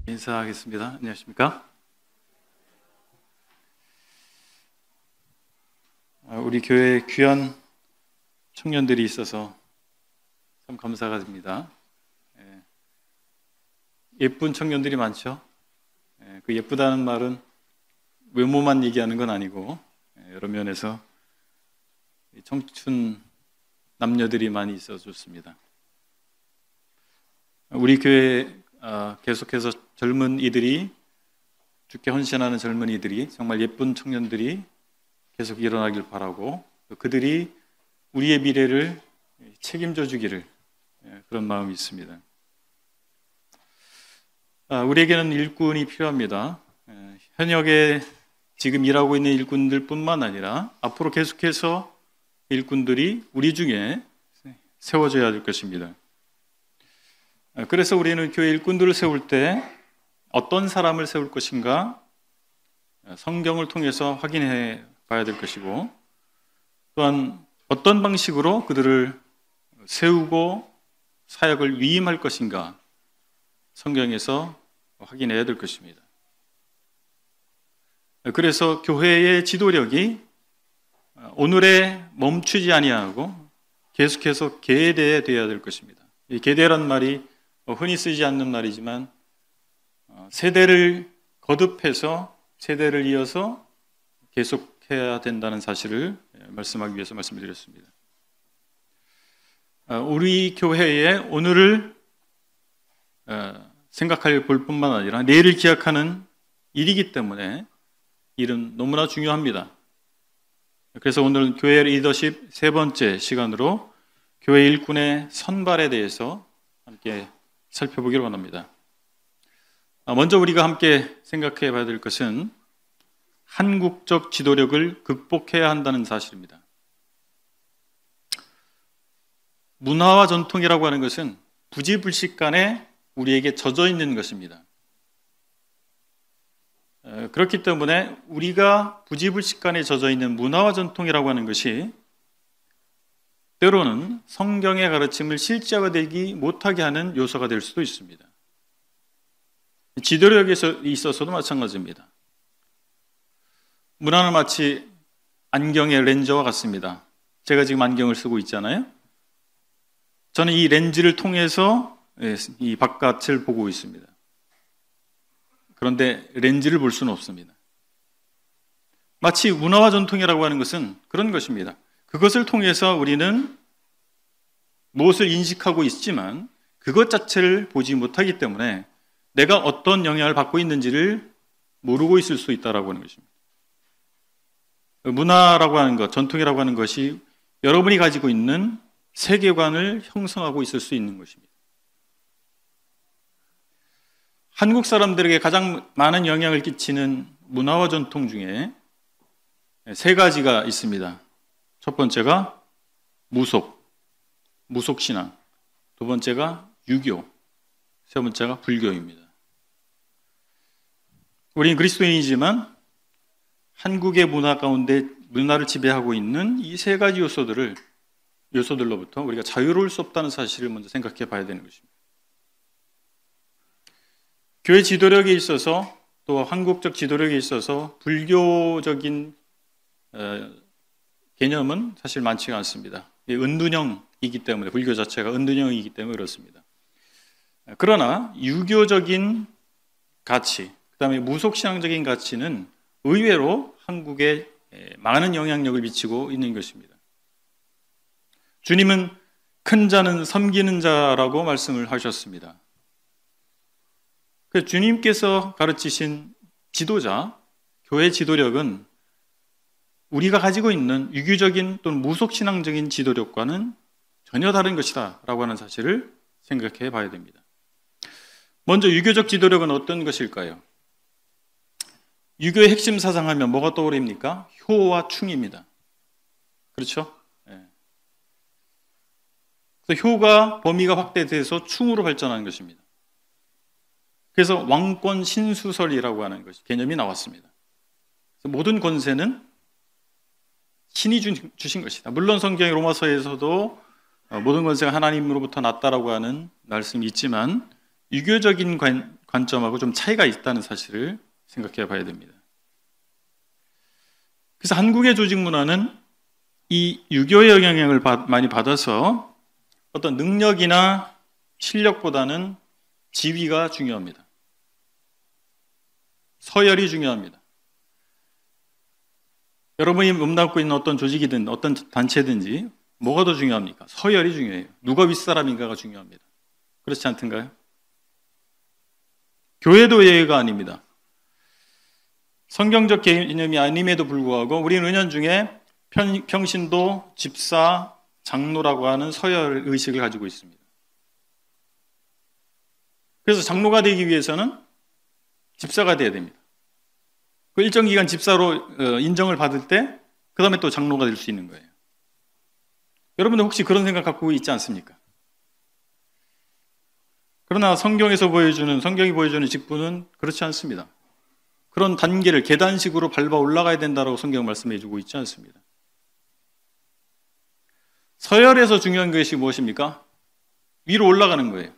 인사하겠습니다. 안녕하십니까? 우리 교회에 귀한 청년들이 있어서 참 감사가 됩니다. 예쁜 청년들이 많죠? 그 예쁘다는 말은 외모만 얘기하는 건 아니고 여러 면에서 청춘 남녀들이 많이 있어서 좋습니다. 우리 교회에 계속해서 젊은 이들이, 주께 헌신하는 젊은 이들이, 정말 예쁜 청년들이 계속 일어나길 바라고, 그들이 우리의 미래를 책임져 주기를, 그런 마음이 있습니다. 우리에게는 일꾼이 필요합니다. 현역에 지금 일하고 있는 일꾼들 뿐만 아니라 앞으로 계속해서 일꾼들이 우리 중에 세워져야 될 것입니다. 그래서 우리는 교회 일꾼들을 세울 때 어떤 사람을 세울 것인가 성경을 통해서 확인해 봐야 될 것이고, 또한 어떤 방식으로 그들을 세우고 사역을 위임할 것인가 성경에서 확인해야 될 것입니다. 그래서 교회의 지도력이 오늘에 멈추지 아니하고 계속해서 계대되어야 될 것입니다. 이 계대란 말이 흔히 쓰지 않는 말이지만 세대를 거듭해서 세대를 이어서 계속해야 된다는 사실을 말씀하기 위해서 말씀드렸습니다. 우리 교회의 오늘을 생각할 볼 뿐만 아니라 내일을 기약하는 일이기 때문에 일은 너무나 중요합니다. 그래서 오늘 교회 리더십 세 번째 시간으로 교회 일꾼의 선발에 대해서 함께 살펴보기를 원합니다. 먼저 우리가 함께 생각해 봐야 될 것은 한국적 지도력을 극복해야 한다는 사실입니다. 문화와 전통이라고 하는 것은 부지불식간에 우리에게 젖어 있는 것입니다. 그렇기 때문에 우리가 부지불식간에 젖어 있는 문화와 전통이라고 하는 것이 때로는 성경의 가르침을 실제화되지 못하게 하는 요소가 될 수도 있습니다. 지도력에 있어서도 마찬가지입니다. 문화는 마치 안경의 렌즈와 같습니다. 제가 지금 안경을 쓰고 있잖아요. 저는 이 렌즈를 통해서 이 바깥을 보고 있습니다. 그런데 렌즈를 볼 수는 없습니다. 마치 문화와 전통이라고 하는 것은 그런 것입니다. 그것을 통해서 우리는 무엇을 인식하고 있지만 그것 자체를 보지 못하기 때문에 내가 어떤 영향을 받고 있는지를 모르고 있을 수 있다라고 하는 것입니다. 문화라고 하는 것, 전통이라고 하는 것이 여러분이 가지고 있는 세계관을 형성하고 있을 수 있는 것입니다. 한국 사람들에게 가장 많은 영향을 끼치는 문화와 전통 중에 세 가지가 있습니다. 첫 번째가 무속신앙, 두 번째가 유교, 세 번째가 불교입니다. 우리는 그리스도인이지만 한국의 문화 가운데 문화를 지배하고 있는 이 세 가지 요소들로부터 우리가 자유로울 수 없다는 사실을 먼저 생각해 봐야 되는 것입니다. 교회 지도력에 있어서 또 한국적 지도력에 있어서 불교적인 개념은 사실 많지가 않습니다. 은둔형이기 때문에, 불교 자체가 은둔형이기 때문에 그렇습니다. 그러나 유교적인 가치, 그 다음에 무속신앙적인 가치는 의외로 한국에 많은 영향력을 미치고 있는 것입니다. 주님은 큰 자는 섬기는 자라고 말씀을 하셨습니다. 주님께서 가르치신 지도자, 교회 지도력은 우리가 가지고 있는 유교적인 또는 무속신앙적인 지도력과는 전혀 다른 것이다 라고 하는 사실을 생각해 봐야 됩니다. 먼저 유교적 지도력은 어떤 것일까요? 유교의 핵심 사상하면 뭐가 떠오릅니까? 효와 충입니다. 그렇죠? 그래서 효가 범위가 확대돼서 충으로 발전하는 것입니다. 그래서 왕권 신수설이라고 하는 개념이 나왔습니다. 그래서 모든 권세는 신이 주신 것이다. 물론 성경의 로마서에서도 모든 권세가 하나님으로부터 났다라고 하는 말씀이 있지만 유교적인 관점하고 좀 차이가 있다는 사실을 생각해 봐야 됩니다. 그래서 한국의 조직 문화는 이 유교의 영향을 많이 받아서 어떤 능력이나 실력보다는 지위가 중요합니다. 서열이 중요합니다. 여러분이 몸담고 있는 어떤 조직이든 어떤 단체든지 뭐가 더 중요합니까? 서열이 중요해요. 누가 윗사람인가가 중요합니다. 그렇지 않던가요? 교회도 예외가 아닙니다. 성경적 개념이 아님에도 불구하고 우리는 은연 중에 평신도, 집사, 장로라고 하는 서열 의식을 가지고 있습니다. 그래서 장로가 되기 위해서는 집사가 돼야 됩니다. 그 일정 기간 집사로 인정을 받을 때 그 다음에 또 장로가 될 수 있는 거예요. 여러분들 혹시 그런 생각 갖고 있지 않습니까? 그러나 성경이 보여주는 직분은 그렇지 않습니다. 그런 단계를 계단식으로 밟아 올라가야 된다고 성경 말씀해 주고 있지 않습니다. 서열에서 중요한 것이 무엇입니까? 위로 올라가는 거예요.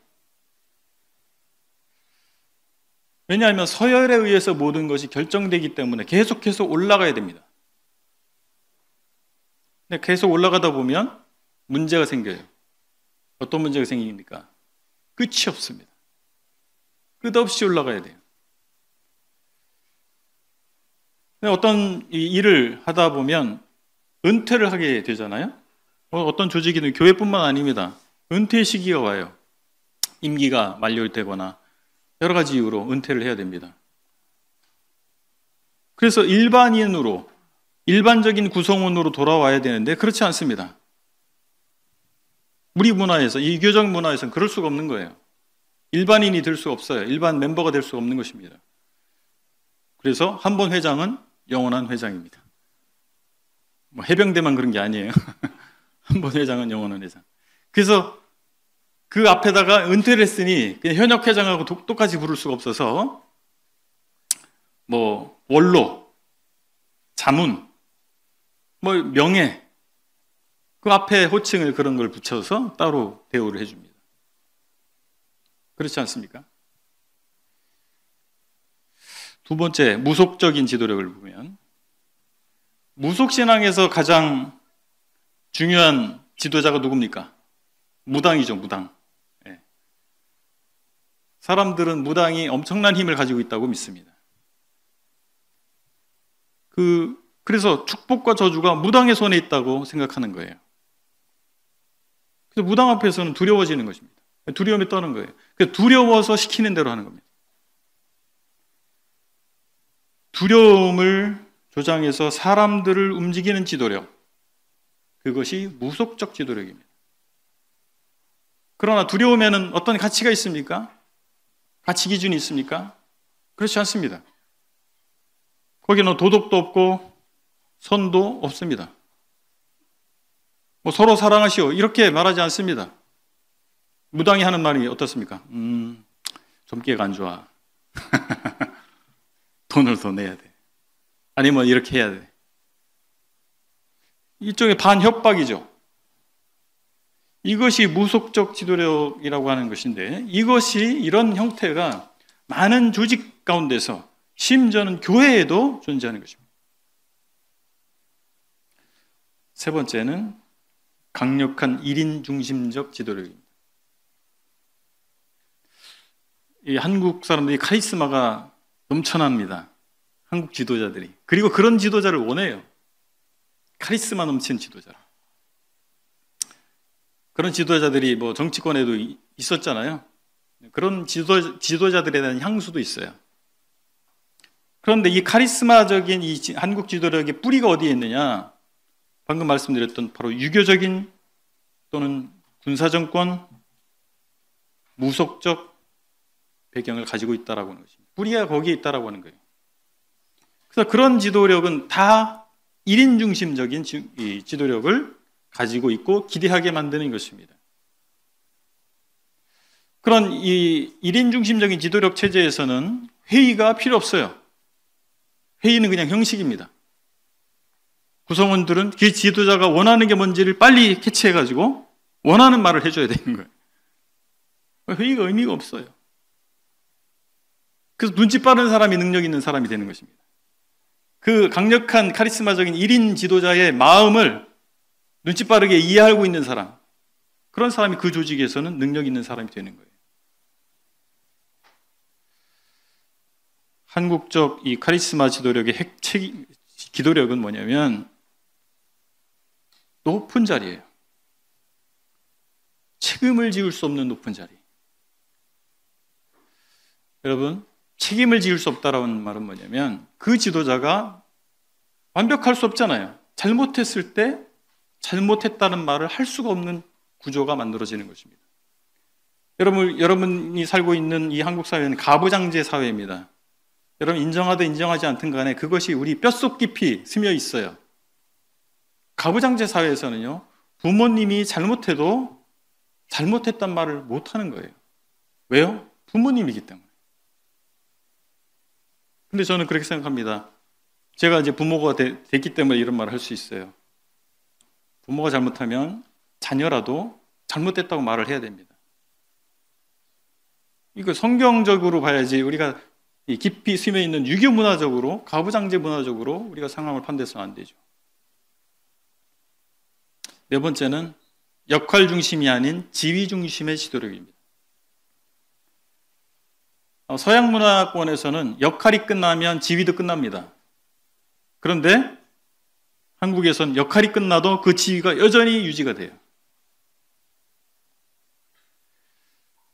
왜냐하면 서열에 의해서 모든 것이 결정되기 때문에 계속해서 올라가야 됩니다. 근데 계속 올라가다 보면 문제가 생겨요. 어떤 문제가 생깁니까? 끝이 없습니다. 끝없이 올라가야 돼요. 어떤 일을 하다 보면 은퇴를 하게 되잖아요. 어떤 조직이든 교회뿐만 아닙니다. 은퇴 시기가 와요. 임기가 만료되거나 여러 가지 이유로 은퇴를 해야 됩니다. 그래서 일반적인 구성원으로 돌아와야 되는데 그렇지 않습니다. 우리 문화에서, 이 유교적 문화에서는 그럴 수가 없는 거예요. 일반인이 될 수가 없어요. 일반 멤버가 될 수가 없는 것입니다. 그래서 한 번 회장은 영원한 회장입니다. 해병대만 그런 게 아니에요. 한 번 회장은 영원한 회장. 그래서 그 앞에다가 은퇴를 했으니 그냥 현역 회장하고 똑같이 부를 수가 없어서 원로, 자문, 명예, 그 앞에 호칭을 그런 걸 붙여서 따로 대우를 해줍니다. 그렇지 않습니까? 두 번째, 무속적인 지도력을 보면 무속신앙에서 가장 중요한 지도자가 누굽니까? 무당이죠, 무당. 네. 사람들은 무당이 엄청난 힘을 가지고 있다고 믿습니다. 그래서 축복과 저주가 무당의 손에 있다고 생각하는 거예요. 그래서 무당 앞에서는 두려워지는 것입니다. 두려움에 떠는 거예요. 두려워서 시키는 대로 하는 겁니다. 두려움을 조장해서 사람들을 움직이는 지도력, 그것이 무속적 지도력입니다. 그러나 두려움에는 어떤 가치가 있습니까? 가치 기준이 있습니까? 그렇지 않습니다. 거기는 도덕도 없고 선도 없습니다. 서로 사랑하시오 이렇게 말하지 않습니다. 무당이 하는 말이 어떻습니까? 점괘가 안 좋아. 돈을 더 내야 돼. 아니면 이렇게 해야 돼. 이쪽에 반협박이죠. 이것이 무속적 지도력이라고 하는 것인데 이런 형태가 많은 조직 가운데서 심지어는 교회에도 존재하는 것입니다. 세 번째는 강력한 1인 중심적 지도력입니다. 이 한국 사람들이 카리스마가 넘쳐납니다. 한국 지도자들이. 그리고 그런 지도자를 원해요. 카리스마 넘치는 지도자. 그런 지도자들이 정치권에도 있었잖아요. 그런 지도자들에 대한 향수도 있어요. 그런데 이 카리스마적인 이 한국 지도력의 뿌리가 어디에 있느냐? 방금 말씀드렸던 바로 유교적인 또는 군사정권, 무속적 배경을 가지고 있다라고 하는 것입니다. 뿌리가 거기에 있다라고 하는 거예요. 그래서 그런 지도력은 다 1인 중심적인 지도력을 가지고 있고 기대하게 만드는 것입니다. 그런 이 1인 중심적인 지도력 체제에서는 회의가 필요 없어요. 회의는 그냥 형식입니다. 구성원들은 그 지도자가 원하는 게 뭔지를 빨리 캐치해가지고 원하는 말을 해줘야 되는 거예요. 회의가 의미가 없어요. 그래서 눈치 빠른 사람이 능력 있는 사람이 되는 것입니다. 그 강력한 카리스마적인 1인 지도자의 마음을 눈치 빠르게 이해하고 있는 사람, 그런 사람이 그 조직에서는 능력 있는 사람이 되는 거예요. 한국적 이 카리스마 지도력의 기도력은 뭐냐면 높은 자리예요. 책임을 지을 수 없는 높은 자리. 여러분, 책임을 지을 수 없다라는 말은 뭐냐면 그 지도자가 완벽할 수 없잖아요. 잘못했을 때 잘못했다는 말을 할 수가 없는 구조가 만들어지는 것입니다. 여러분이 살고 있는 이 한국 사회는 가부장제 사회입니다. 여러분 인정하든 인정하지 않든 간에 그것이 우리 뼛속 깊이 스며 있어요. 가부장제 사회에서는요, 부모님이 잘못해도 잘못했단 말을 못하는 거예요. 왜요? 부모님이기 때문에. 근데 저는 그렇게 생각합니다. 제가 이제 부모가 됐기 때문에 이런 말을 할 수 있어요. 부모가 잘못하면 자녀라도 잘못됐다고 말을 해야 됩니다. 이거 성경적으로 봐야지 우리가 깊이 스며 있는 유교 문화적으로, 가부장제 문화적으로 우리가 상황을 판단해서는 안 되죠. 네 번째는 역할 중심이 아닌 지위 중심의 지도력입니다. 서양 문화권에서는 역할이 끝나면 지위도 끝납니다. 그런데 한국에서는 역할이 끝나도 그 지위가 여전히 유지가 돼요.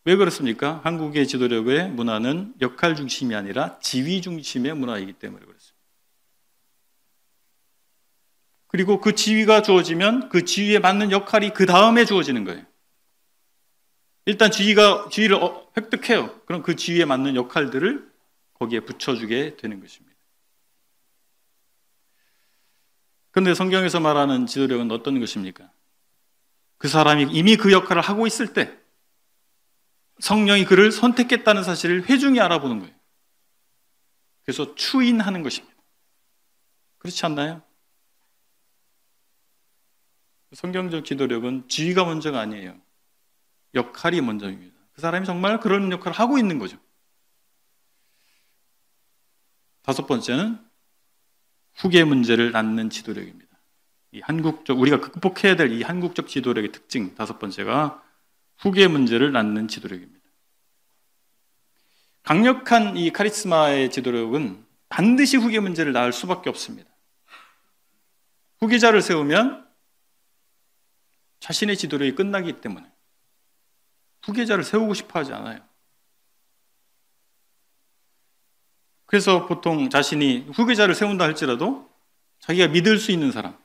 왜 그렇습니까? 한국의 지도력의 문화는 역할 중심이 아니라 지위 중심의 문화이기 때문에 그렇습니다. 그리고 그 지위가 주어지면 그 지위에 맞는 역할이 그 다음에 주어지는 거예요. 일단 지위를 획득해요. 그럼 그 지위에 맞는 역할들을 거기에 붙여주게 되는 것입니다. 그런데 성경에서 말하는 지도력은 어떤 것입니까? 그 사람이 이미 그 역할을 하고 있을 때 성령이 그를 선택했다는 사실을 회중이 알아보는 거예요. 그래서 추인하는 것입니다. 그렇지 않나요? 성경적 지도력은 지위가 먼저가 아니에요. 역할이 먼저입니다. 그 사람이 정말 그런 역할을 하고 있는 거죠. 다섯 번째는 후계 문제를 낳는 지도력입니다. 우리가 극복해야 될 이 한국적 지도력의 특징 다섯 번째가 후계 문제를 낳는 지도력입니다. 강력한 이 카리스마의 지도력은 반드시 후계 문제를 낳을 수밖에 없습니다. 후계자를 세우면 자신의 지도력이 끝나기 때문에 후계자를 세우고 싶어 하지 않아요. 그래서 보통 자신이 후계자를 세운다 할지라도 자기가 믿을 수 있는 사람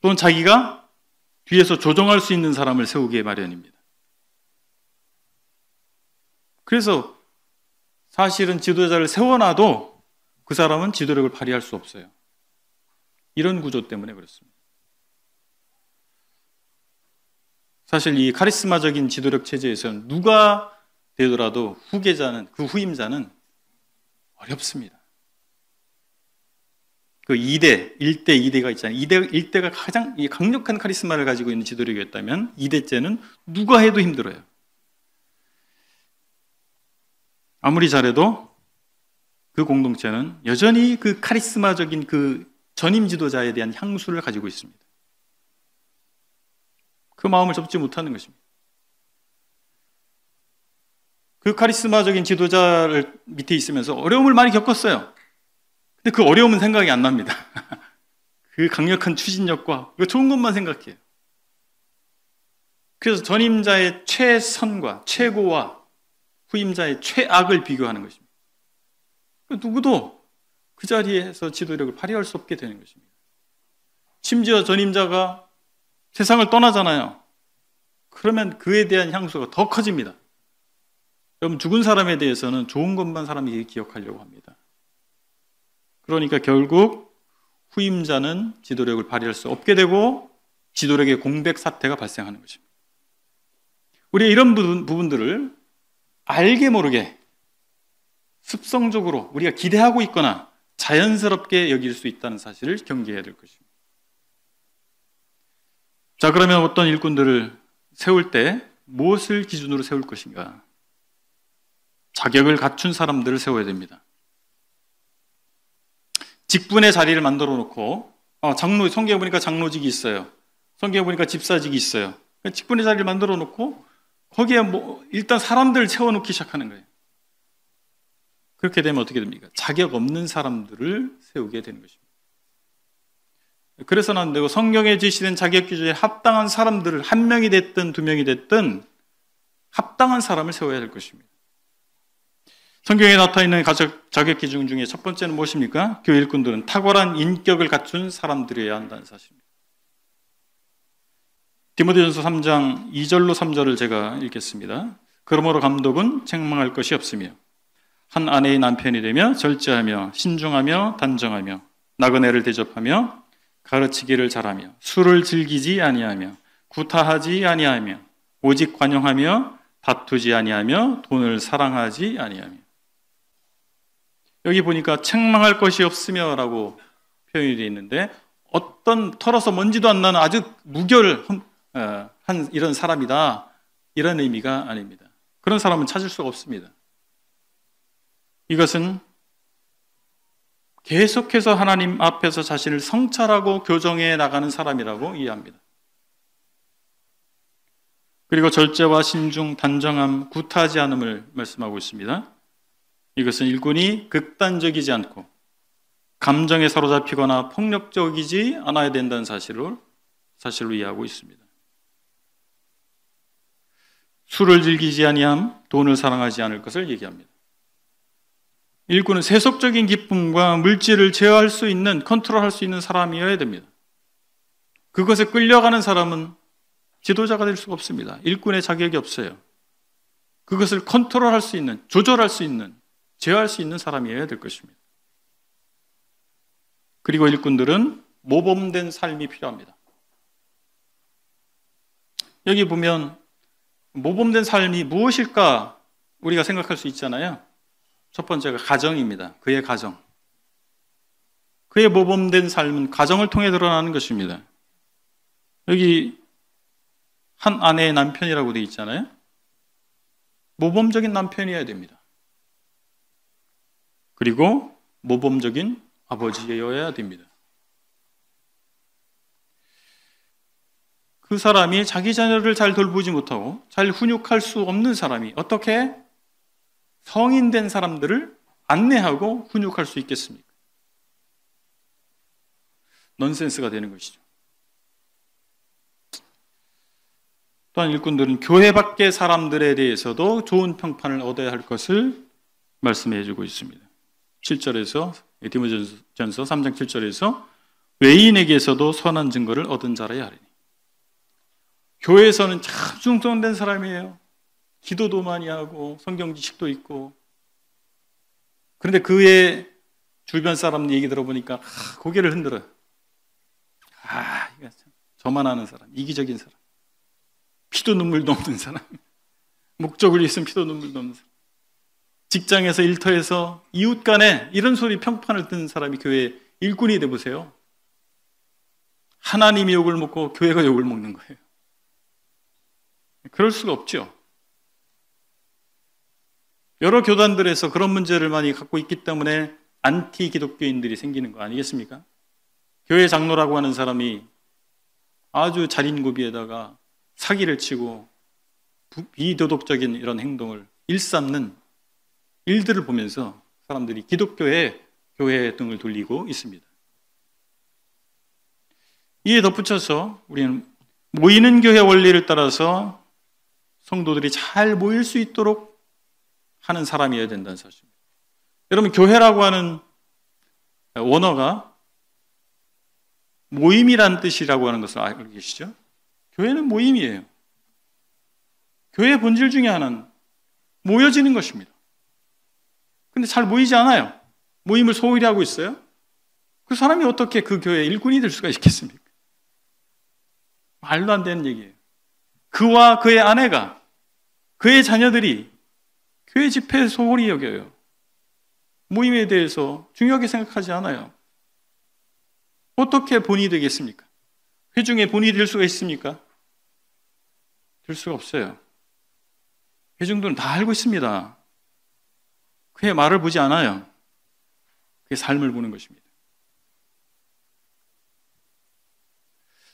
또는 자기가 뒤에서 조정할 수 있는 사람을 세우기에 마련입니다. 그래서 사실은 지도자를 세워놔도 그 사람은 지도력을 발휘할 수 없어요. 이런 구조 때문에 그렇습니다. 사실 이 카리스마적인 지도력 체제에서는 누가 되더라도 후계자는, 그 후임자는 어렵습니다. 그 2대, 1대, 2대가 있잖아요. 1대가 가장 강력한 카리스마를 가지고 있는 지도력이었다면 2대째는 누가 해도 힘들어요. 아무리 잘해도 그 공동체는 여전히 그 카리스마적인 그 전임 지도자에 대한 향수를 가지고 있습니다. 그 마음을 접지 못하는 것입니다. 그 카리스마적인 지도자를 밑에 있으면서 어려움을 많이 겪었어요. 근데 그 어려움은 생각이 안 납니다. 그 강력한 추진력과 그 좋은 것만 생각해요. 그래서 전임자의 최선과 최고와 후임자의 최악을 비교하는 것입니다. 누구도 그 자리에서 지도력을 발휘할 수 없게 되는 것입니다. 심지어 전임자가 세상을 떠나잖아요. 그러면 그에 대한 향수가 더 커집니다. 여러분, 죽은 사람에 대해서는 좋은 것만 사람이 기억하려고 합니다. 그러니까 결국 후임자는 지도력을 발휘할 수 없게 되고 지도력의 공백 사태가 발생하는 것입니다. 우리가 이런 부분들을 알게 모르게 습성적으로 우리가 기대하고 있거나 자연스럽게 여길 수 있다는 사실을 경계해야 될 것입니다. 자, 그러면 어떤 일꾼들을 세울 때 무엇을 기준으로 세울 것인가? 자격을 갖춘 사람들을 세워야 됩니다. 직분의 자리를 만들어 놓고 성경에 보니까 장로직이 있어요. 성경에 보니까 집사직이 있어요. 직분의 자리를 만들어 놓고 거기에 일단 사람들을 채워놓기 시작하는 거예요. 그렇게 되면 어떻게 됩니까? 자격 없는 사람들을 세우게 되는 것입니다. 그래서는 안 되고 성경에 제시된 자격 기준에 합당한 사람들을 한 명이 됐든 두 명이 됐든 합당한 사람을 세워야 될 것입니다. 성경에 나타나 있는 자격 기준 중에 첫 번째는 무엇입니까? 교회 일꾼들은 탁월한 인격을 갖춘 사람들이어야 한다는 사실입니다. 디모데전서 3장 2절로 3절을 제가 읽겠습니다. 그러므로 감독은 책망할 것이 없으며 한 아내의 남편이 되며 절제하며 신중하며 단정하며 나그네를 대접하며 가르치기를 잘하며 술을 즐기지 아니하며 구타하지 아니하며 오직 관용하며 다투지 아니하며 돈을 사랑하지 아니하며. 여기 보니까 책망할 것이 없으며 라고 표현이 되어 있는데 어떤 털어서 먼지도 안 나는 아주 무결한 이런 사람이다, 이런 의미가 아닙니다. 그런 사람은 찾을 수가 없습니다. 이것은 계속해서 하나님 앞에서 자신을 성찰하고 교정해 나가는 사람이라고 이해합니다. 그리고 절제와 신중, 단정함, 구타하지 않음을 말씀하고 있습니다. 이것은 일꾼이 극단적이지 않고 감정에 사로잡히거나 폭력적이지 않아야 된다는 사실로 이해하고 있습니다. 술을 즐기지 아니함, 돈을 사랑하지 않을 것을 얘기합니다. 일꾼은 세속적인 기쁨과 물질을 제어할 수 있는, 컨트롤할 수 있는 사람이어야 됩니다. 그것에 끌려가는 사람은 지도자가 될 수가 없습니다. 일꾼의 자격이 없어요. 그것을 컨트롤할 수 있는, 조절할 수 있는, 제어할 수 있는 사람이어야 될 것입니다. 그리고 일꾼들은 모범된 삶이 필요합니다. 여기 보면 모범된 삶이 무엇일까 우리가 생각할 수 있잖아요. 첫 번째가 가정입니다. 그의 가정. 그의 모범된 삶은 가정을 통해 드러나는 것입니다. 여기 한 아내의 남편이라고 되어 있잖아요. 모범적인 남편이어야 됩니다. 그리고 모범적인 아버지여야 됩니다. 그 사람이 자기 자녀를 잘 돌보지 못하고 잘 훈육할 수 없는 사람이 어떻게 성인된 사람들을 안내하고 훈육할 수 있겠습니까? 넌센스가 되는 것이죠. 또한 일꾼들은 교회 밖의 사람들에 대해서도 좋은 평판을 얻어야 할 것을 말씀해 주고 있습니다. 7절에서 디모데전서 3장 7절에서 외인에게서도 선한 증거를 얻은 자라야 하리니. 교회에서는 참 충성된 사람이에요. 기도도 많이 하고 성경 지식도 있고. 그런데 그의 주변 사람 얘기 들어보니까 고개를 흔들어요. 이거 참 저만 아는 사람, 이기적인 사람, 피도 눈물도 없는 사람, 목적을 위해서 피도 눈물도 없는 사람, 직장에서 일터에서 이웃 간에 이런 소리 평판을 듣는 사람이 교회 일꾼이 돼보세요. 하나님이 욕을 먹고 교회가 욕을 먹는 거예요. 그럴 수가 없죠. 여러 교단들에서 그런 문제를 많이 갖고 있기 때문에 안티 기독교인들이 생기는 거 아니겠습니까? 교회 장로라고 하는 사람이 아주 자린고비에다가 사기를 치고 비도덕적인 이런 행동을 일삼는 일들을 보면서 사람들이 기독교에 교회 등을 돌리고 있습니다. 이에 덧붙여서 우리는 모이는 교회 원리를 따라서 성도들이 잘 모일 수 있도록 하는 사람이어야 된다는 사실입니다. 여러분, 교회라고 하는 원어가 모임이란 뜻이라고 하는 것을 알고 계시죠? 교회는 모임이에요. 교회의 본질 중에 하나는 모여지는 것입니다. 근데 잘 모이지 않아요. 모임을 소홀히 하고 있어요. 그 사람이 어떻게 그 교회의 일꾼이 될 수가 있겠습니까? 말도 안 되는 얘기예요. 그와 그의 아내가, 그의 자녀들이 교회 집회에 소홀히 여겨요. 모임에 대해서 중요하게 생각하지 않아요. 어떻게 본이 되겠습니까? 회중의 본이 될 수가 있습니까? 될 수가 없어요. 회중들은 다 알고 있습니다. 그의 말을 보지 않아요. 그의 삶을 보는 것입니다.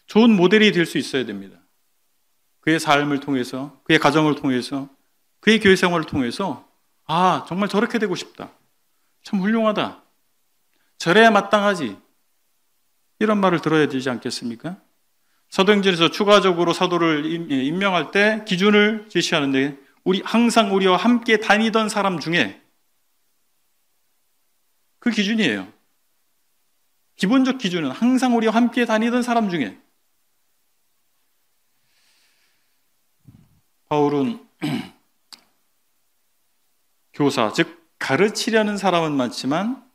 좋은 모델이 될 수 있어야 됩니다. 그의 삶을 통해서, 그의 가정을 통해서, 그의 교회 생활을 통해서 아, 정말 저렇게 되고 싶다. 참 훌륭하다. 저래야 마땅하지. 이런 말을 들어야 되지 않겠습니까? 사도행전에서 추가적으로 사도를 임명할 때 기준을 제시하는데 항상 우리와 함께 다니던 사람 중에 그 기준이에요. 기본적 기준은 항상 우리와 함께 다니던 사람 중에 바울은 교사, 즉 가르치려는 사람은 많지만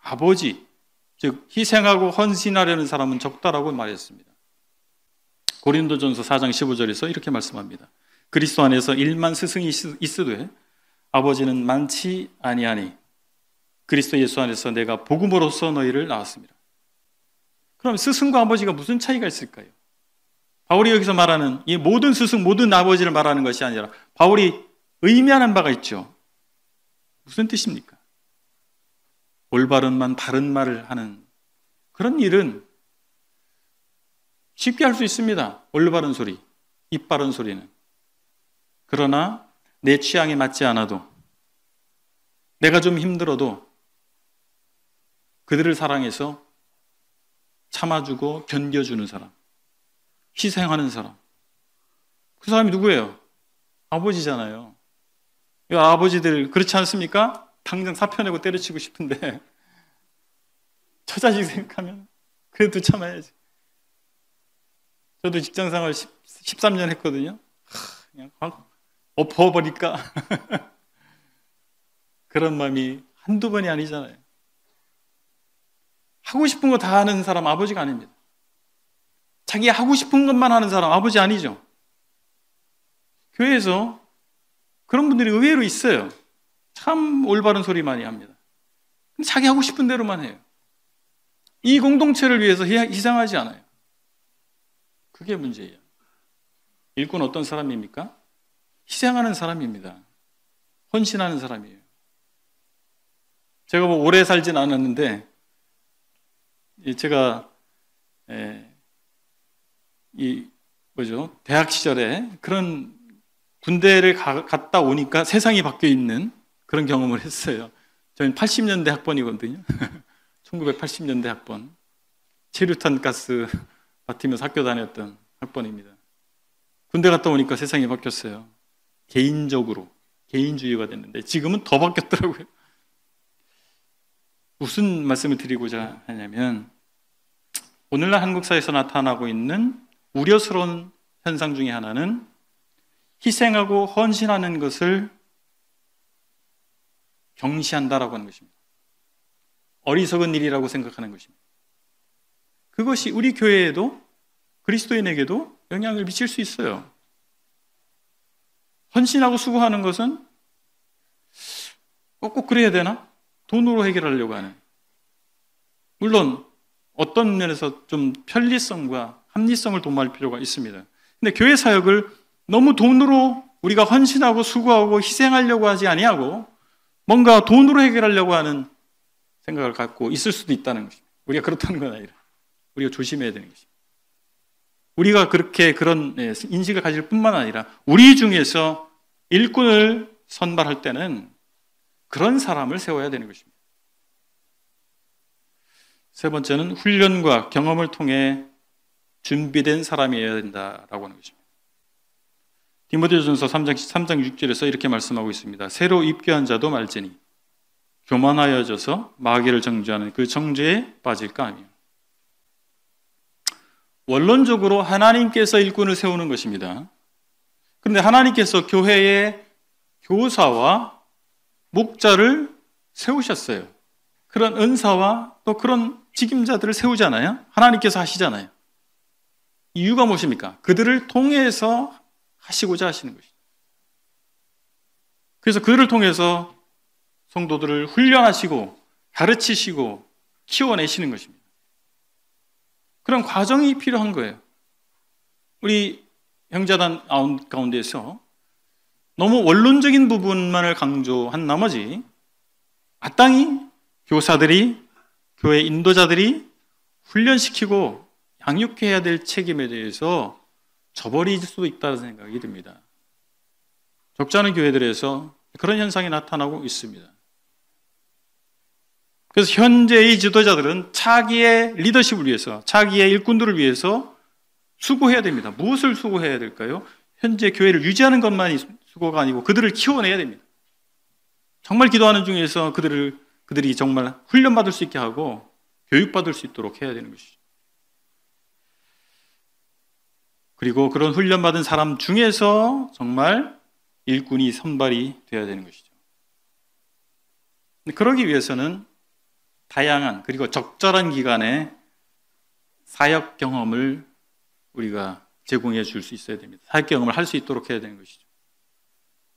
아버지, 즉 희생하고 헌신하려는 사람은 적다라고 말했습니다. 고린도전서 4장 15절에서 이렇게 말씀합니다. 그리스도 안에서 1만 스승이 있으되 아버지는 많지 아니하니 그리스도 예수 안에서 내가 복음으로써 너희를 낳았습니다. 그럼 스승과 아버지가 무슨 차이가 있을까요? 바울이 여기서 말하는 이 모든 스승, 모든 아버지를 말하는 것이 아니라 바울이 의미하는 바가 있죠. 무슨 뜻입니까? 올바른 말, 바른 말을 하는 그런 일은 쉽게 할 수 있습니다. 올바른 소리, 입 바른 소리는. 그러나 내 취향에 맞지 않아도 내가 좀 힘들어도 그들을 사랑해서 참아주고 견뎌주는 사람, 희생하는 사람. 그 사람이 누구예요? 아버지잖아요. 이 아버지들 그렇지 않습니까? 당장 사표내고 때려치고 싶은데 처자식 생각하면 그래도 참아야지. 저도 직장생활 13년 했거든요. 그냥 엎어버릴까? 그런 마음이 한두 번이 아니잖아요. 하고 싶은 거 다 하는 사람 아버지가 아닙니다. 자기 하고 싶은 것만 하는 사람 아버지 아니죠. 교회에서 그런 분들이 의외로 있어요. 참 올바른 소리 많이 합니다. 근데 자기 하고 싶은 대로만 해요. 이 공동체를 위해서 희생하지 않아요. 그게 문제예요. 일꾼 어떤 사람입니까? 희생하는 사람입니다. 헌신하는 사람이에요. 제가 뭐 오래 살진 않았는데 제가 대학 시절에 그런 군대를 갔다 오니까 세상이 바뀌어 있는 그런 경험을 했어요. 저는 80년대 학번이거든요. 1980년대 학번. 체류탄 가스 맡으면서 학교 다녔던 학번입니다. 군대 갔다 오니까 세상이 바뀌었어요. 개인적으로 개인주의가 됐는데 지금은 더 바뀌었더라고요. 무슨 말씀을 드리고자 하냐면 오늘날 한국 사회에서 나타나고 있는 우려스러운 현상 중에 하나는 희생하고 헌신하는 것을 경시한다라고 하는 것입니다. 어리석은 일이라고 생각하는 것입니다. 그것이 우리 교회에도 그리스도인에게도 영향을 미칠 수 있어요. 헌신하고 수고하는 것은 꼭 그래야 되나? 돈으로 해결하려고 하는. 물론 어떤 면에서 좀 편리성과 합리성을 도모할 필요가 있습니다. 근데 교회 사역을 너무 돈으로 우리가 헌신하고 수고하고 희생하려고 하지 아니하고 뭔가 돈으로 해결하려고 하는 생각을 갖고 있을 수도 있다는 것입니다. 우리가 그렇다는 건 아니라 우리가 조심해야 되는 것입니다. 우리가 그런 인식을 가질 뿐만 아니라 우리 중에서 일꾼을 선발할 때는 그런 사람을 세워야 되는 것입니다. 세 번째는 훈련과 경험을 통해 준비된 사람이어야 된다라고 하는 것입니다. 디모데전서 3장 6절에서 이렇게 말씀하고 있습니다. 새로 입교한 자도 말지니 교만하여져서 마귀를 정죄하는 그 정죄에 빠질까 하며. 원론적으로 하나님께서 일꾼을 세우는 것입니다. 그런데 하나님께서 교회의 교사와 목자를 세우셨어요. 그런 은사와 또 그런 직임자들을 세우잖아요. 하나님께서 하시잖아요. 이유가 무엇입니까? 그들을 통해서 하시고자 하시는 것이죠. 그래서 그들을 통해서 성도들을 훈련하시고 가르치시고 키워내시는 것입니다. 그런 과정이 필요한 거예요. 우리 형제단 가운데에서 너무 원론적인 부분만을 강조한 나머지 마땅히 교사들이, 교회 인도자들이 훈련시키고 양육해야 될 책임에 대해서 저버릴 수도 있다는 생각이 듭니다. 적지 않은 교회들에서 그런 현상이 나타나고 있습니다. 그래서 현재의 지도자들은 차기의 리더십을 위해서, 차기의 일꾼들을 위해서 수고해야 됩니다. 무엇을 수고해야 될까요? 현재 교회를 유지하는 것만이 수고가 아니고 그들을 키워내야 됩니다. 정말 기도하는 중에서 그들이 정말 훈련받을 수 있게 하고 교육받을 수 있도록 해야 되는 것이죠. 그리고 그런 훈련받은 사람 중에서 정말 일꾼이 선발이 되어야 되는 것이죠. 그러기 위해서는 다양한 그리고 적절한 기간에 사역 경험을 우리가 제공해 줄 수 있어야 됩니다. 사역 경험을 할 수 있도록 해야 되는 것이죠.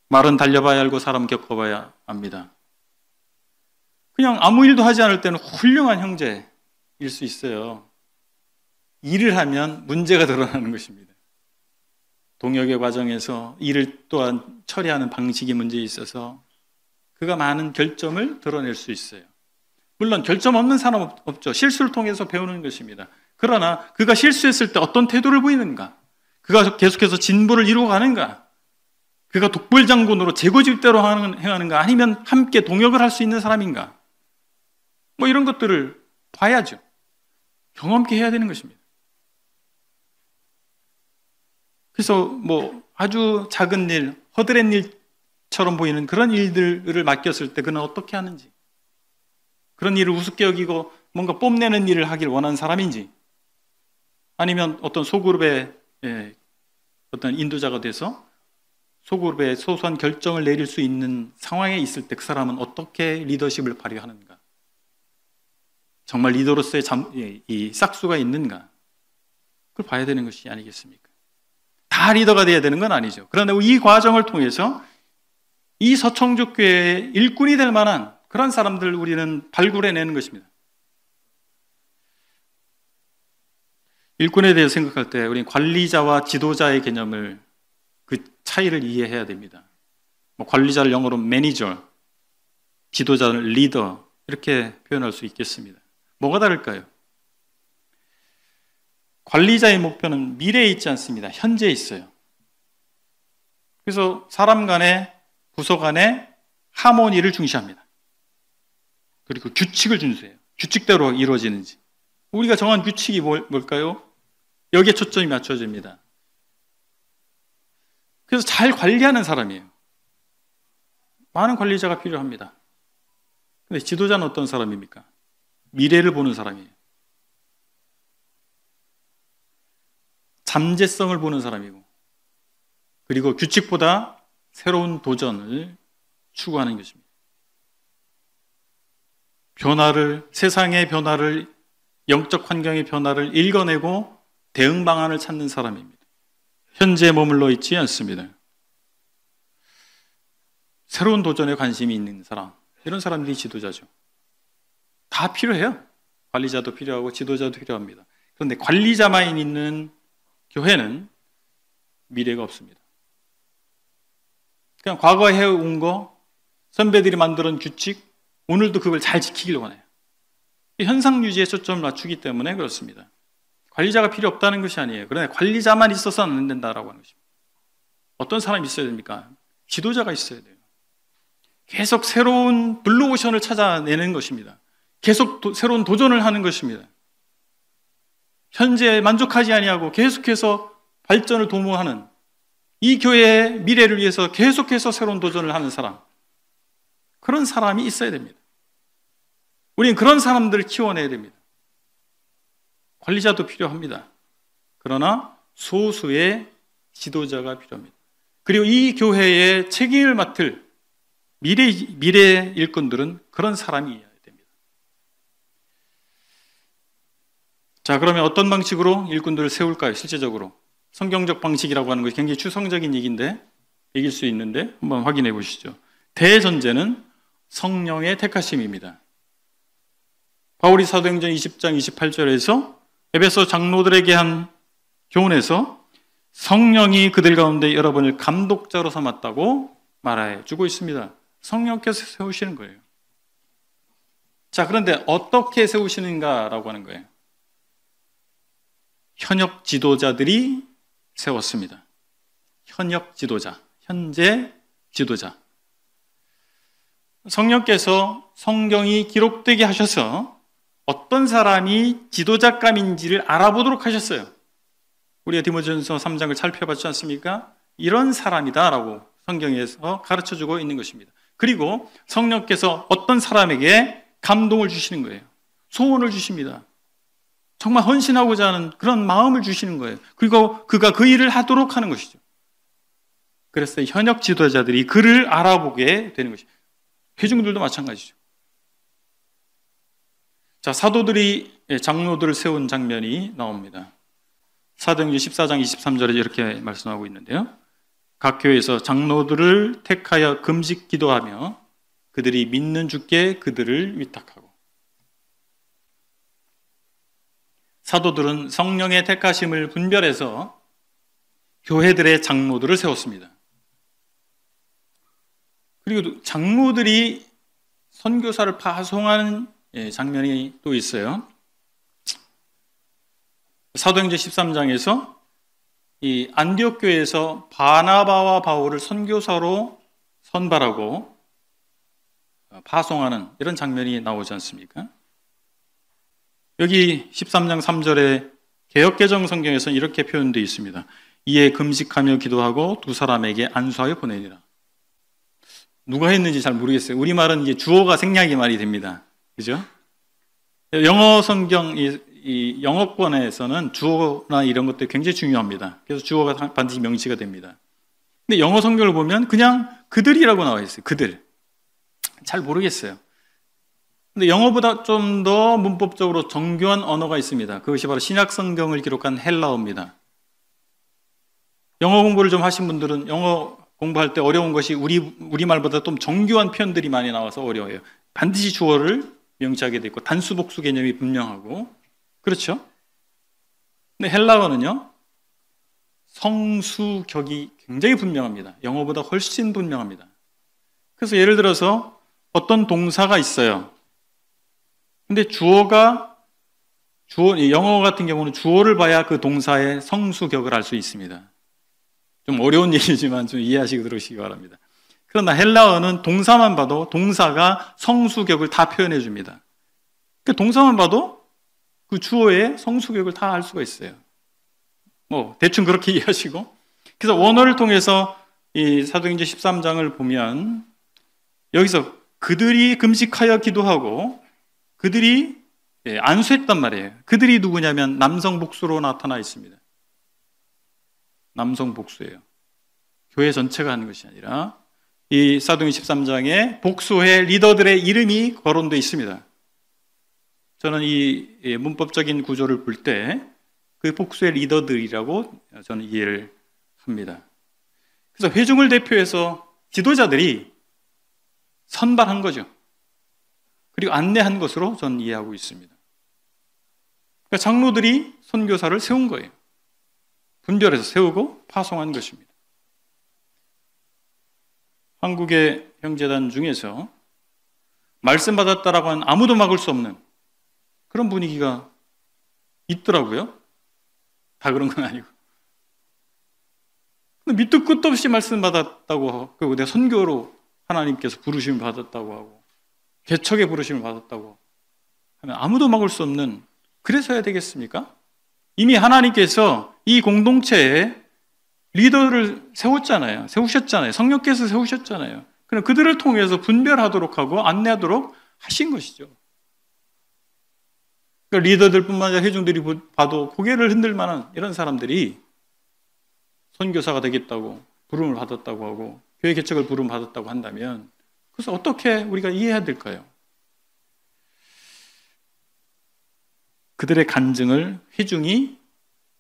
말은 달려봐야 알고 사람 겪어봐야 압니다. 그냥 아무 일도 하지 않을 때는 훌륭한 형제일 수 있어요. 일을 하면 문제가 드러나는 것입니다. 동역의 과정에서 일을 또한 처리하는 방식이 문제에 있어서 그가 많은 결점을 드러낼 수 있어요. 물론 결점 없는 사람 없죠. 실수를 통해서 배우는 것입니다. 그러나 그가 실수했을 때 어떤 태도를 보이는가? 그가 계속해서 진보를 이루어가는가? 그가 독불장군으로 재고집대로 행하는가? 아니면 함께 동역을 할 수 있는 사람인가? 뭐 이런 것들을 봐야죠. 경험케 해야 되는 것입니다. 그래서 뭐 아주 작은 일, 허드렛 일처럼 보이는 그런 일들을 맡겼을 때 그는 어떻게 하는지, 그런 일을 우습게 여기고 뭔가 뽐내는 일을 하길 원하는 사람인지, 아니면 어떤 소그룹의 어떤 인도자가 돼서 소그룹의 소소한 결정을 내릴 수 있는 상황에 있을 때 그 사람은 어떻게 리더십을 발휘하는가, 정말 리더로서의 이 싹수가 있는가, 그걸 봐야 되는 것이 아니겠습니까? 다 리더가 돼야 되는 건 아니죠. 그런데 이 과정을 통해서 이 서청죽교회의 일꾼이 될 만한 그런 사람들을 우리는 발굴해내는 것입니다. 일꾼에 대해 생각할 때 우리는 관리자와 지도자의 개념을, 그 차이를 이해해야 됩니다. 관리자를 영어로 매니저, 지도자를 리더, 이렇게 표현할 수 있겠습니다. 뭐가 다를까요? 관리자의 목표는 미래에 있지 않습니다. 현재에 있어요. 그래서 사람 간에, 부서 간에 하모니를 중시합니다. 그리고 규칙을 준수해요. 규칙대로 이루어지는지. 우리가 정한 규칙이 뭘까요? 여기에 초점이 맞춰집니다. 그래서 잘 관리하는 사람이에요. 많은 관리자가 필요합니다. 근데 지도자는 어떤 사람입니까? 미래를 보는 사람이에요. 잠재성을 보는 사람이고, 그리고 규칙보다 새로운 도전을 추구하는 것입니다. 변화를, 세상의 변화를, 영적 환경의 변화를 읽어내고 대응 방안을 찾는 사람입니다. 현재에 머물러 있지 않습니다. 새로운 도전에 관심이 있는 사람, 이런 사람들이 지도자죠. 다 필요해요. 관리자도 필요하고 지도자도 필요합니다. 그런데 관리자만 있는 교회는 미래가 없습니다. 그냥 과거에 해온 거, 선배들이 만들어놓은 규칙, 오늘도 그걸 잘 지키길 원해요. 현상 유지에 초점을 맞추기 때문에 그렇습니다. 관리자가 필요 없다는 것이 아니에요. 그런데 관리자만 있어서는 안 된다라고 하는 것입니다. 어떤 사람이 있어야 됩니까? 지도자가 있어야 돼요. 계속 새로운 블루오션을 찾아내는 것입니다. 계속 새로운 도전을 하는 것입니다. 현재에 만족하지 아니하고 계속해서 발전을 도모하는, 이 교회의 미래를 위해서 계속해서 새로운 도전을 하는 사람, 그런 사람이 있어야 됩니다. 우리는 그런 사람들을 키워내야 됩니다. 관리자도 필요합니다. 그러나 소수의 지도자가 필요합니다. 그리고 이 교회의 책임을 맡을 미래 일꾼들은 그런 사람이어야 됩니다. 자, 그러면 어떤 방식으로 일꾼들을 세울까요? 실제적으로 성경적 방식이라고 하는 것이 굉장히 추상적인 얘기인데, 얘기일 수 있는데 한번 확인해 보시죠. 대전제는 성령의 택하심입니다. 바울이 사도행전 20장 28절에서 에베소 장로들에게 한 교훈에서 성령이 그들 가운데 여러분을 감독자로 삼았다고 말해 주고 있습니다. 성령께서 세우시는 거예요. 자, 그런데 어떻게 세우시는가라고 하는 거예요. 현역 지도자들이 세웠습니다. 현역 지도자, 현재 지도자. 성령께서 성경이 기록되게 하셔서 어떤 사람이 지도자감인지를 알아보도록 하셨어요. 우리가 디모데전서 3장을 살펴봤지 않습니까? 이런 사람이다라고 성경에서 가르쳐주고 있는 것입니다. 그리고 성령께서 어떤 사람에게 감동을 주시는 거예요. 소원을 주십니다. 정말 헌신하고자 하는 그런 마음을 주시는 거예요. 그리고 그가 그 일을 하도록 하는 것이죠. 그래서 현역 지도자들이 그를 알아보게 되는 것이죠. 회중들도 마찬가지죠. 자, 사도들이 장로들을 세운 장면이 나옵니다. 사도행전 14장 23절에 이렇게 말씀하고 있는데요. 각 교회에서 장로들을 택하여 금식 기도하며 그들이 믿는 주께 그들을 위탁하고. 사도들은 성령의 택하심을 분별해서 교회들의 장로들을 세웠습니다. 그리고 장로들이 선교사를 파송하는 장면이 또 있어요. 사도행전 13장에서 이 안디옥 교회에서 바나바와 바울을 선교사로 선발하고 파송하는 이런 장면이 나오지 않습니까? 여기 13장 3절에 개역개정 성경에서는 이렇게 표현되어 있습니다. 이에 금식하며 기도하고 두 사람에게 안수하여 보내니라. 누가 했는지 잘 모르겠어요. 우리말은 이게 주어가 생략이 말이 됩니다. 그죠? 영어 성경, 이 영어권에서는 주어나 이런 것들이 굉장히 중요합니다. 그래서 주어가 반드시 명시가 됩니다. 근데 영어 성경을 보면 그냥 그들이라고 나와 있어요. 그들. 잘 모르겠어요. 근데 영어보다 좀 더 문법적으로 정교한 언어가 있습니다. 그것이 바로 신약 성경을 기록한 헬라어입니다. 영어 공부를 좀 하신 분들은 영어 공부할 때 어려운 것이 우리말보다 좀 정교한 표현들이 많이 나와서 어려워요. 반드시 주어를 명시하게 돼 있고 단수 복수 개념이 분명하고 그렇죠? 근데 헬라어는요 성수격이 굉장히 분명합니다. 영어보다 훨씬 분명합니다. 그래서 예를 들어서 어떤 동사가 있어요. 근데 영어 같은 경우는 주어를 봐야 그 동사의 성수격을 알 수 있습니다. 좀 어려운 얘기지만 좀 이해하시고 들으시기 바랍니다. 그러나 헬라어는 동사만 봐도 동사가 성수격을 다 표현해 줍니다. 그 동사만 봐도 그 주어의 성수격을 다 알 수가 있어요. 뭐 대충 그렇게 이해하시고. 그래서 원어를 통해서 이 사도행전 13장을 보면 여기서 그들이 금식하여 기도하고 그들이 안수했단 말이에요. 그들이 누구냐면 남성 복수로 나타나 있습니다. 남성 복수예요. 교회 전체가 하는 것이 아니라 이 사도행전 13장에 복수회 리더들의 이름이 거론되어 있습니다. 저는 이 문법적인 구조를 볼 때 그 복수의 리더들이라고 저는 이해를 합니다. 그래서 회중을 대표해서 지도자들이 선발한 거죠. 그리고 안내한 것으로 저는 이해하고 있습니다. 그러니까 장로들이 선교사를 세운 거예요. 분별해서 세우고 파송한 것입니다. 한국의 형제단 중에서 말씀 받았다라고 하는 아무도 막을 수 없는 그런 분위기가 있더라고요. 다 그런 건 아니고. 근데 밑도 끝도 없이 말씀 받았다고 하고, 그리고 내가 선교로 하나님께서 부르심을 받았다고 하고, 개척의 부르심을 받았다고 하면 아무도 막을 수 없는, 그래서 해야 되겠습니까? 이미 하나님께서 이 공동체에 리더를 세우셨잖아요. 성령께서 세우셨잖아요. 그럼 그들을 통해서 분별하도록 하고 안내하도록 하신 것이죠. 그러니까 리더들뿐만 아니라 회중들이 봐도 고개를 흔들 만한 이런 사람들이 선교사가 되겠다고 부름을 받았다고 하고 교회 개척을 부름 받았다고 한다면 그래서 어떻게 우리가 이해해야 될까요? 그들의 간증을 회중이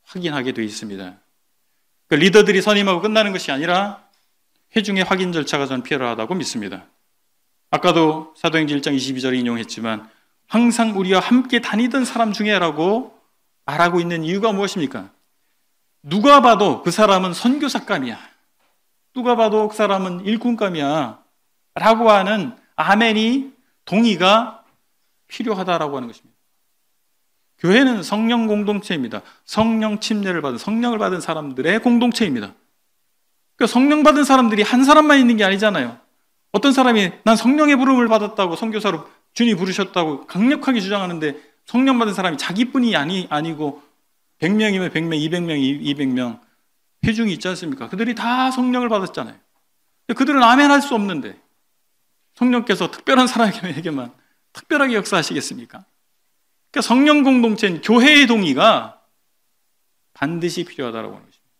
확인하게 되어 있습니다. 그러니까 리더들이 선임하고 끝나는 것이 아니라 회중의 확인 절차가 저는 필요하다고 믿습니다. 아까도 사도행전 1장 22절을 인용했지만 항상 우리와 함께 다니던 사람 중에라고 말하고 있는 이유가 무엇입니까? 누가 봐도 그 사람은 선교사감이야, 누가 봐도 그 사람은 일꾼감이야 라고 하는 아멘이, 동의가 필요하다라고 하는 것입니다. 교회는 성령 공동체입니다. 성령 침례를 받은, 성령을 받은 사람들의 공동체입니다. 그러니까 성령 받은 사람들이 한 사람만 있는 게 아니잖아요. 어떤 사람이 난 성령의 부름을 받았다고, 선교사로 주님이 부르셨다고 강력하게 주장하는데 성령 받은 사람이 자기뿐이 아니고 100명이면 100명, 200명, 200명 회중이 있지 않습니까? 그들이 다 성령을 받았잖아요. 그들은 아멘 할 수 없는데 성령께서 특별한 사람에게만 특별하게 역사하시겠습니까? 그러니까 성령 공동체는 교회의 동의가 반드시 필요하다고 하는 것입니다.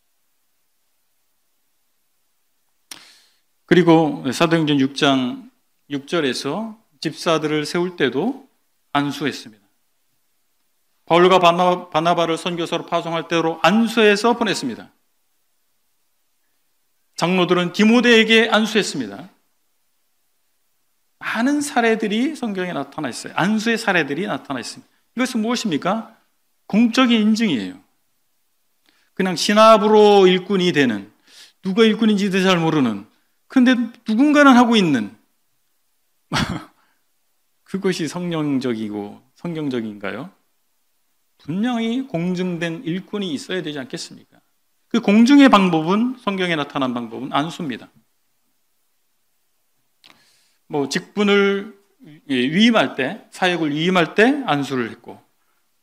그리고 사도행전 6장 6절에서 집사들을 세울 때도 안수했습니다. 바울과 바나바를 선교사로 파송할 때로 안수해서 보냈습니다. 장로들은 디모데에게 안수했습니다. 많은 사례들이 성경에 나타나 있어요. 안수의 사례들이 나타나 있습니다. 이것은 무엇입니까? 공적인 인증이에요. 그냥 신압으로 일꾼이 되는, 누가 일꾼인지도 잘 모르는, 그런데 누군가는 하고 있는 그것이 성령적이고 성경적인가요? 분명히 공증된 일꾼이 있어야 되지 않겠습니까? 그 공증의 방법은, 성경에 나타난 방법은 안수입니다. 직분을 위임할 때, 사역을 위임할 때 안수를 했고,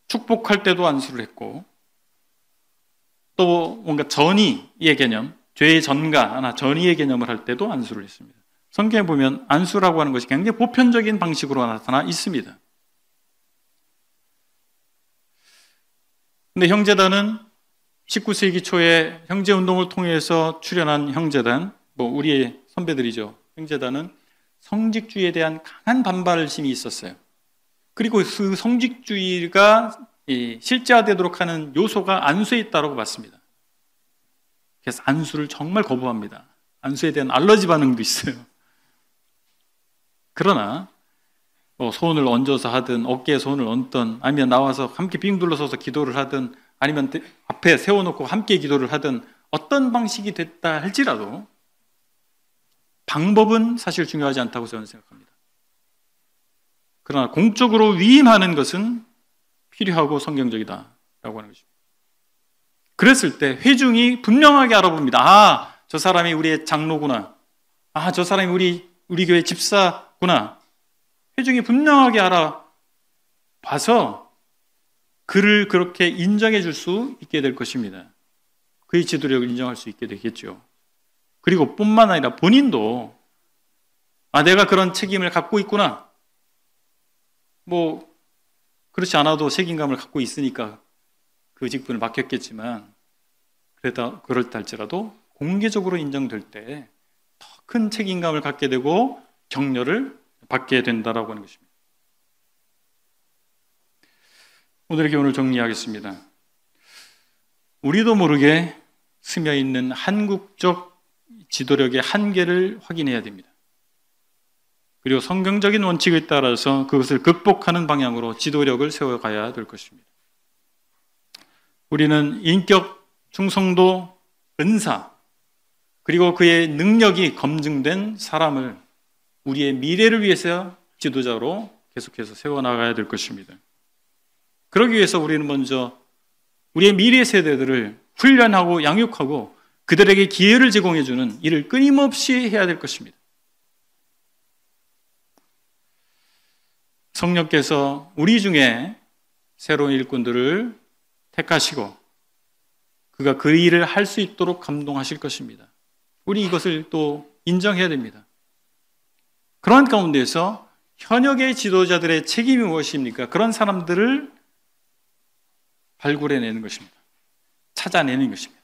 축복할 때도 안수를 했고, 또 뭔가 전의의 개념, 죄의 전가나 전의의 개념을 할 때도 안수를 했습니다. 성경에 보면 안수라고 하는 것이 굉장히 보편적인 방식으로 나타나 있습니다. 근데 형제단은 19세기 초에 형제운동을 통해서 출현한 형제단, 우리의 선배들이죠. 형제단은 성직주의에 대한 강한 반발심이 있었어요. 그리고 그 성직주의가 실제화되도록 하는 요소가 안수에 있다고 봤습니다. 그래서 안수를 정말 거부합니다. 안수에 대한 알러지 반응도 있어요. 그러나 손을 얹어서 하든, 어깨에 손을 얹든, 아니면 나와서 함께 빙 둘러서서 기도를 하든, 아니면 앞에 세워놓고 함께 기도를 하든, 어떤 방식이 됐다 할지라도 방법은 사실 중요하지 않다고 저는 생각합니다. 그러나 공적으로 위임하는 것은 필요하고 성경적이다라고 하는 것입니다. 그랬을 때 회중이 분명하게 알아봅니다. 아, 저 사람이 우리의 장로구나. 아, 저 사람이 우리 교회 집사구나. 회중이 분명하게 알아봐서 그를 그렇게 인정해 줄 수 있게 될 것입니다. 그의 지도력을 인정할 수 있게 되겠죠. 그리고 뿐만 아니라 본인도 내가 그런 책임을 갖고 있구나. 그렇지 않아도 책임감을 갖고 있으니까 그 직분을 맡겼겠지만, 그럴 할지라도 공개적으로 인정될 때 더 큰 책임감을 갖게 되고 격려를 받게 된다라고 하는 것입니다. 오늘의 교훈을 정리하겠습니다. 우리도 모르게 스며 있는 한국적 지도력의 한계를 확인해야 됩니다. 그리고 성경적인 원칙에 따라서 그것을 극복하는 방향으로 지도력을 세워가야 될 것입니다. 우리는 인격, 충성도, 은사, 그리고 그의 능력이 검증된 사람을 우리의 미래를 위해서 지도자로 계속해서 세워나가야 될 것입니다. 그러기 위해서 우리는 먼저 우리의 미래 세대들을 훈련하고 양육하고 그들에게 기회를 제공해주는 일을 끊임없이 해야 될 것입니다. 성령께서 우리 중에 새로운 일꾼들을 택하시고 그가 그 일을 할 수 있도록 감동하실 것입니다. 우리 이것을 또 인정해야 됩니다. 그런 가운데서 현역의 지도자들의 책임이 무엇입니까? 그런 사람들을 발굴해내는 것입니다. 찾아내는 것입니다.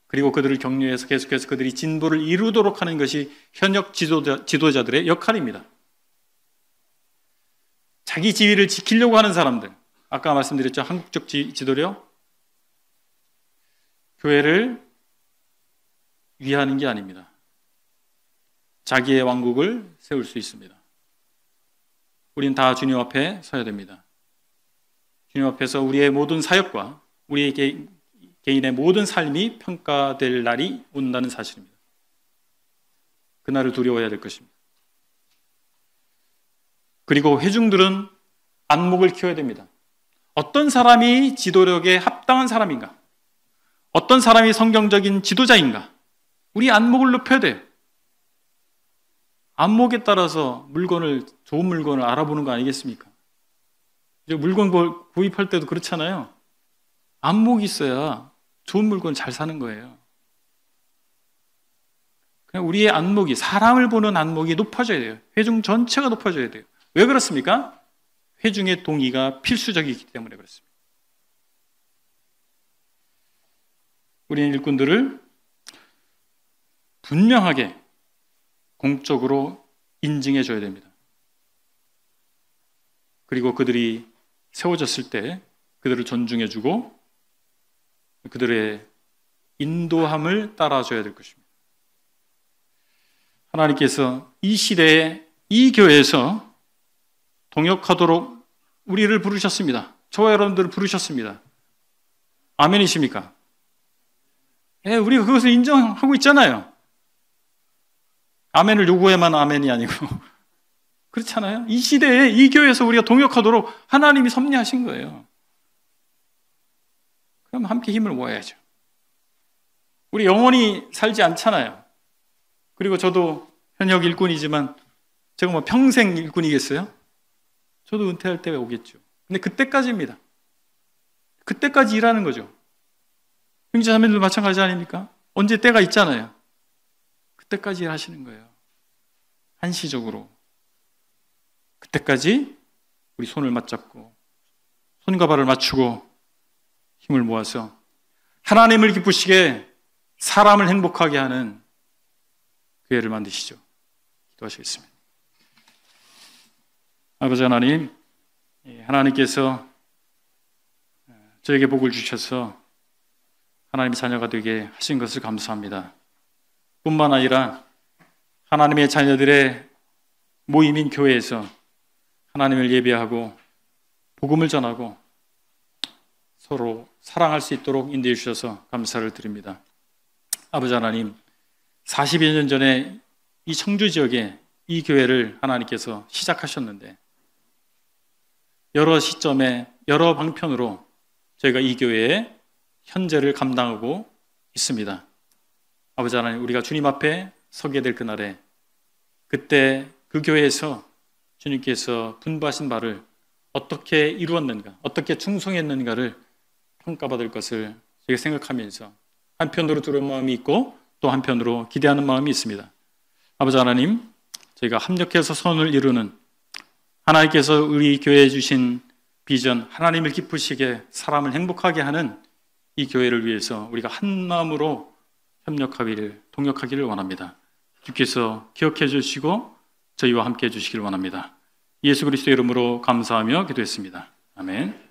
그리고 그들을 격려해서 계속해서 그들이 진보를 이루도록 하는 것이 현역 지도자들의 역할입니다. 자기 지위를 지키려고 하는 사람들, 아까 말씀드렸죠. 한국적 지도력, 교회를 위하는 게 아닙니다. 자기의 왕국을 세울 수 있습니다. 우린 다 주님 앞에 서야 됩니다. 주님 앞에서 우리의 모든 사역과 우리에게 개인의 모든 삶이 평가될 날이 온다는 사실입니다. 그날을 두려워해야 될 것입니다. 그리고 회중들은 안목을 키워야 됩니다. 어떤 사람이 지도력에 합당한 사람인가? 어떤 사람이 성경적인 지도자인가? 우리 안목을 높여야 돼요. 안목에 따라서 좋은 물건을 알아보는 거 아니겠습니까? 이제 물건 구입할 때도 그렇잖아요. 안목이 있어야 좋은 물건을 잘 사는 거예요. 그냥 우리의 안목이, 사람을 보는 안목이 높아져야 돼요. 회중 전체가 높아져야 돼요. 왜 그렇습니까? 회중의 동의가 필수적이기 때문에 그렇습니다. 우리는 일꾼들을 분명하게 공적으로 인증해 줘야 됩니다. 그리고 그들이 세워졌을 때 그들을 존중해 주고 그들의 인도함을 따라줘야 될 것입니다. 하나님께서 이 시대에 이 교회에서 동역하도록 우리를 부르셨습니다. 저와 여러분들을 부르셨습니다. 아멘이십니까? 예, 우리가 그것을 인정하고 있잖아요. 아멘을 요구해야만 아멘이 아니고 그렇잖아요. 이 시대에 이 교회에서 우리가 동역하도록 하나님이 섭리하신 거예요. 그럼 함께 힘을 모아야죠. 우리 영원히 살지 않잖아요. 그리고 저도 현역 일꾼이지만 제가 뭐 평생 일꾼이겠어요? 저도 은퇴할 때가 오겠죠. 근데 그때까지입니다. 그때까지 일하는 거죠. 형제자매들도 마찬가지 아닙니까? 언제 때가 있잖아요. 그때까지 일하시는 거예요. 한시적으로. 그때까지 우리 손을 맞잡고 손과 발을 맞추고 힘을 모아서 하나님을 기쁘시게 사람을 행복하게 하는 교회를 만드시죠. 기도하시겠습니다. 아버지 하나님, 하나님께서 저에게 복을 주셔서 하나님의 자녀가 되게 하신 것을 감사합니다. 뿐만 아니라 하나님의 자녀들의 모임인 교회에서 하나님을 예배하고 복음을 전하고 서로 사랑할 수 있도록 인도해 주셔서 감사를 드립니다. 아버지 하나님, 40여 년 전에 이 청주 지역에 이 교회를 하나님께서 시작하셨는데 여러 시점에 여러 방편으로 저희가 이 교회의 현재를 감당하고 있습니다. 아버지 하나님, 우리가 주님 앞에 서게 될 그날에 그때 그 교회에서 주님께서 분부하신 바를 어떻게 이루었는가, 어떻게 충성했는가를 평가받을 것을 저희가 생각하면서 한편으로 두려운 마음이 있고 또 한편으로 기대하는 마음이 있습니다. 아버지 하나님, 저희가 합력해서 선을 이루는 하나님께서 우리 교회에 주신 비전, 하나님을 기쁘시게 사람을 행복하게 하는 이 교회를 위해서 우리가 한 마음으로 협력하기를, 동역하기를 원합니다. 주께서 기억해 주시고 저희와 함께 해 주시길 원합니다. 예수 그리스도의 이름으로 감사하며 기도했습니다. 아멘.